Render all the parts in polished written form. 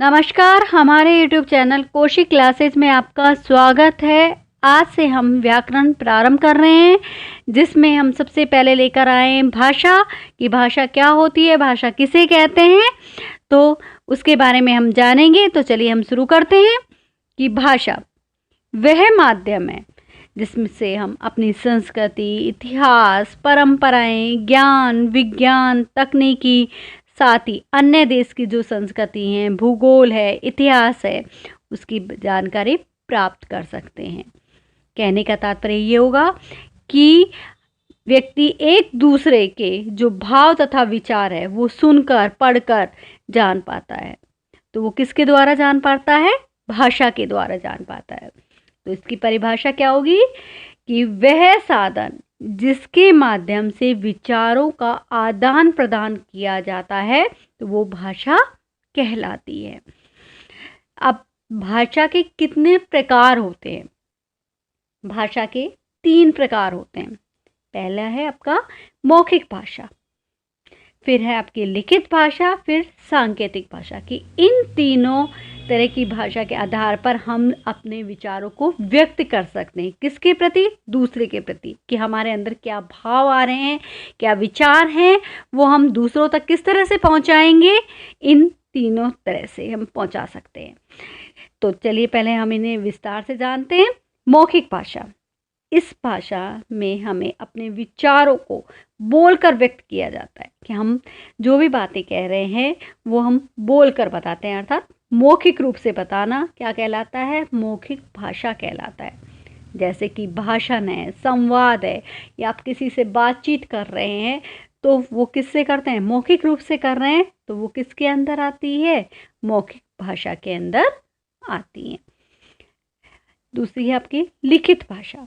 नमस्कार, हमारे YouTube channel Koshi classes में आपका स्वागत है। आज से हम व्याकरण प्रारंभ कर रहे हैं, जिसमें हम सबसे पहले लेकर आए हैं भाषा कि भाषा क्या होती है, भाषा किसे कहते हैं, तो उसके बारे में हम जानेंगे। तो चलिए हम शुरू करते हैं कि भाषा वह माध्यम है जिसमें से हम अपनी संस्कृति, इतिहास, परंपराएं, ज्ञान, विज्ञान, तकनीकी, साथ ही अन्य देश की जो संस्कृति हैं, भूगोल है, इतिहास है, उसकी जानकारी प्राप्त कर सकते हैं। कहने का तात्पर्य ये होगा कि व्यक्ति एक दूसरे के जो भाव तथा विचार है वो सुनकर, पढ़कर जान पाता है। तो वो किसके द्वारा जान पाता है? भाषा के द्वारा जान पाता है। तो इसकी परिभाषा क्या होगी कि वह साधन जिसके माध्यम से विचारों का आदान प्रदान किया जाता है, तो वो भाषा कहलाती है। अब भाषा के कितने प्रकार होते हैं? भाषा के 3 प्रकार होते हैं। पहला है आपका मौखिक भाषा, फिर है आपकी लिखित भाषा, फिर सांकेतिक भाषा। कि इन तीनों तरह की भाषा के आधार पर हम अपने विचारों को व्यक्त कर सकते हैं। किसके प्रति? दूसरे के प्रति। कि हमारे अंदर क्या भाव आ रहे हैं, क्या विचार हैं, वो हम दूसरों तक किस तरह से पहुंचाएंगे। इन तीनों तरह से हम पहुंचा सकते हैं। तो चलिए पहले हम इन्हें विस्तार से जानते हैं। मौखिक भाषा, इस भाषा में हमें अपने विचारों को बोलकर व्यक्त किया जाता है। कि हम जो भी बातें कह रहे हैं वो हम बोलकर बताते हैं, अर्थात मौखिक रूप से बताना क्या कहलाता है? मौखिक भाषा कहलाता है। जैसे कि भाषण है, संवाद है, या आप किसी से बातचीत कर रहे हैं तो वो किससे करते हैं? मौखिक रूप से कर रहे हैं, तो वो किसके अंदर आती है? मौखिक भाषा के अंदर आती है। दूसरी है आपकी लिखित भाषा,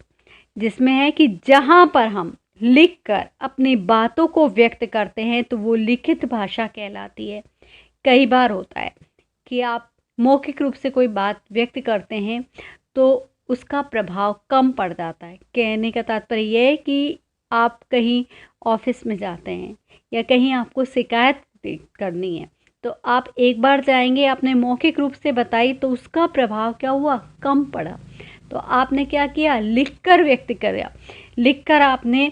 जिसमें है कि जहाँ पर हम लिखकर अपनी बातों को व्यक्त करते हैं तो वो लिखित भाषा कहलाती है। कई बार होता है कि आप मौखिक रूप से कोई बात व्यक्त करते हैं तो उसका प्रभाव कम पड़ जाता है। कहने का तात्पर्य यह है कि आप कहीं ऑफिस में जाते हैं या कहीं आपको शिकायत करनी है, तो आप एक बार जाएंगे, आपने मौखिक रूप से बताई, तो उसका प्रभाव क्या हुआ? कम पड़ा। तो आपने क्या किया? लिखकर व्यक्त किया, लिखकर आपने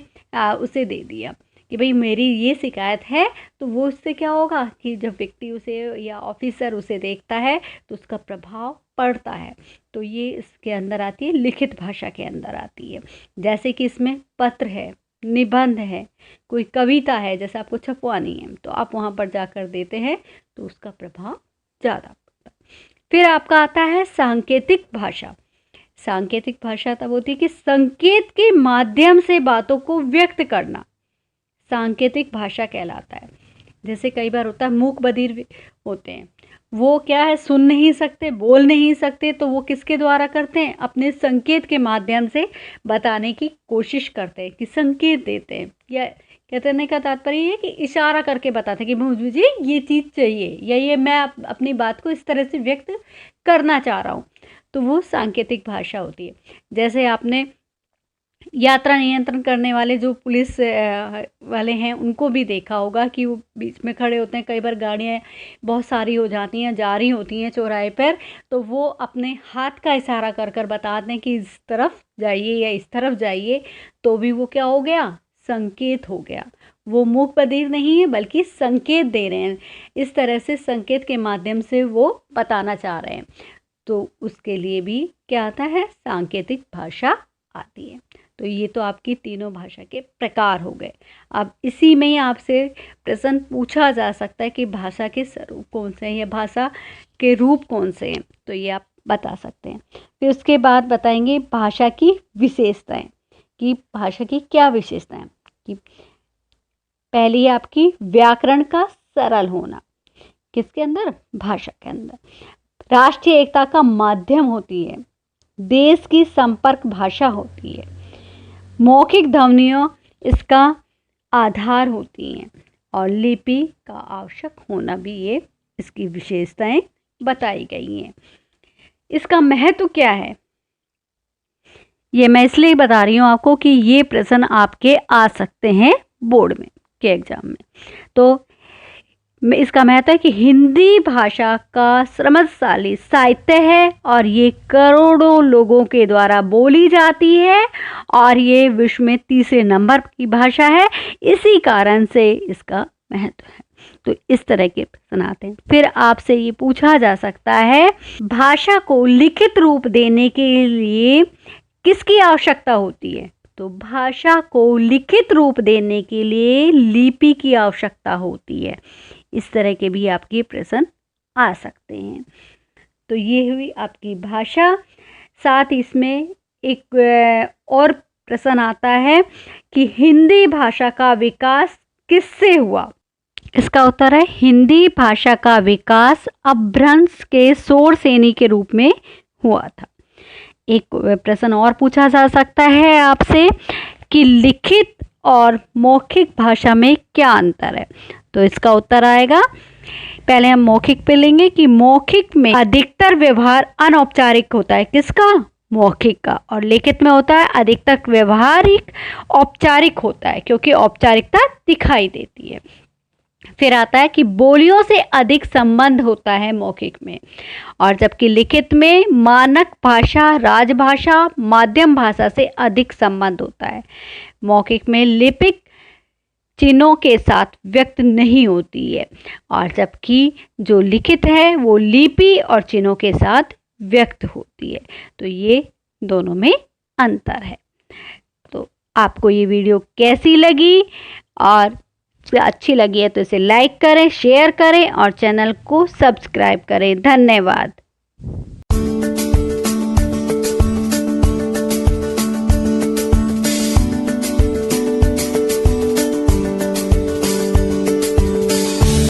उसे दे दिया कि भाई मेरी ये शिकायत है। तो वो उससे क्या होगा कि जब व्यक्ति उसे या ऑफिसर उसे देखता है तो उसका प्रभाव पड़ता है। तो ये इसके अंदर आती है, लिखित भाषा के अंदर आती है। जैसे कि इसमें पत्र है, निबंध है, कोई कविता है, जैसे आपको छपवानी है तो आप वहाँ पर जाकर देते हैं तो उसका प्रभाव ज़्यादा पड़ता है। फिर आपका आता है सांकेतिक भाषा। सांकेतिक भाषा तब होती है कि संकेत के माध्यम से बातों को व्यक्त करना सांकेतिक भाषा कहलाता है। जैसे कई बार होता है मूक बधिर होते हैं, वो क्या है, सुन नहीं सकते, बोल नहीं सकते, तो वो किसके द्वारा करते हैं? अपने संकेत के माध्यम से बताने की कोशिश करते हैं, कि संकेत देते हैं। या कहने का तात्पर्य है कि इशारा करके बताते हैं कि मुझे ये चीज़ चाहिए, या ये मैं अपनी बात को इस तरह से व्यक्त करना चाह रहा हूँ। तो वो सांकेतिक भाषा होती है। जैसे आपने यात्रा नियंत्रण करने वाले जो पुलिस वाले हैं उनको भी देखा होगा कि वो बीच में खड़े होते हैं। कई बार गाड़ियाँ बहुत सारी हो जाती हैं, जा रही होती हैं चौराहे पर, तो वो अपने हाथ का इशारा कर कर बताते हैं कि इस तरफ जाइए या इस तरफ जाइए। तो भी वो क्या हो गया? संकेत हो गया। वो मूक बधिर नहीं है बल्कि संकेत दे रहे हैं। इस तरह से संकेत के माध्यम से वो बताना चाह रहे हैं। तो उसके लिए भी क्या आता है? सांकेतिक भाषा आती है। तो ये तो आपकी तीनों भाषा के प्रकार हो गए। अब इसी में ही आपसे प्रश्न पूछा जा सकता है कि भाषा के स्वरूप कौन से हैं या भाषा के रूप कौन से हैं, तो ये आप बता सकते हैं। फिर उसके बाद बताएंगे भाषा की विशेषताएं, कि भाषा की क्या विशेषताएं। कि पहली है आपकी व्याकरण का सरल होना। किसके अंदर? भाषा के अंदर। राष्ट्रीय एकता का माध्यम होती है, देश की संपर्क भाषा होती है, मौखिक ध्वनियों इसका आधार होती हैं, और लिपि का आवश्यक होना भी ये इसकी विशेषताएं बताई गई हैं। इसका महत्व क्या है? ये मैं इसलिए बता रही हूँ आपको कि ये प्रश्न आपके आ सकते हैं बोर्ड में के एग्जाम में। तो इसका महत्व है कि हिंदी भाषा का समृद्धशाली साहित्य है और ये करोड़ों लोगों के द्वारा बोली जाती है और ये विश्व में तीसरे नंबर की भाषा है, इसी कारण से इसका महत्व है। तो इस तरह के प्रश्न आते हैं। फिर आपसे ये पूछा जा सकता है, भाषा को लिखित रूप देने के लिए किसकी आवश्यकता होती है? तो भाषा को लिखित रूप देने के लिए लिपि की आवश्यकता होती है। इस तरह के भी आपके प्रश्न आ सकते हैं। तो ये हुई आपकी भाषा। साथ इसमें एक और प्रश्न आता है कि हिंदी भाषा का विकास किससे हुआ? इसका उत्तर है हिंदी भाषा का विकास अपभ्रंश के शोरसेनी के रूप में हुआ था। एक प्रश्न और पूछा जा सकता है आपसे कि लिखित और मौखिक भाषा में क्या अंतर है? तो इसका उत्तर आएगा, पहले हम मौखिक पे लेंगे कि मौखिक में अधिकतर व्यवहार अनौपचारिक होता है। किसका? मौखिक का। और लिखित में होता है अधिकतर व्यवहारिक औपचारिक होता है, क्योंकि औपचारिकता दिखाई देती है। फिर आता है कि बोलियों से अधिक संबंध होता है मौखिक में, और जबकि लिखित में मानक भाषा, राजभाषा, माध्यम भाषा से अधिक संबंध होता है। मौखिक में लिपिक चिन्हों के साथ व्यक्त नहीं होती है, और जबकि जो लिखित है वो लिपि और चिन्हों के साथ व्यक्त होती है। तो ये दोनों में अंतर है। तो आपको ये वीडियो कैसी लगी? और अच्छी लगी है तो इसे लाइक करें, शेयर करें और चैनल को सब्सक्राइब करें। धन्यवाद।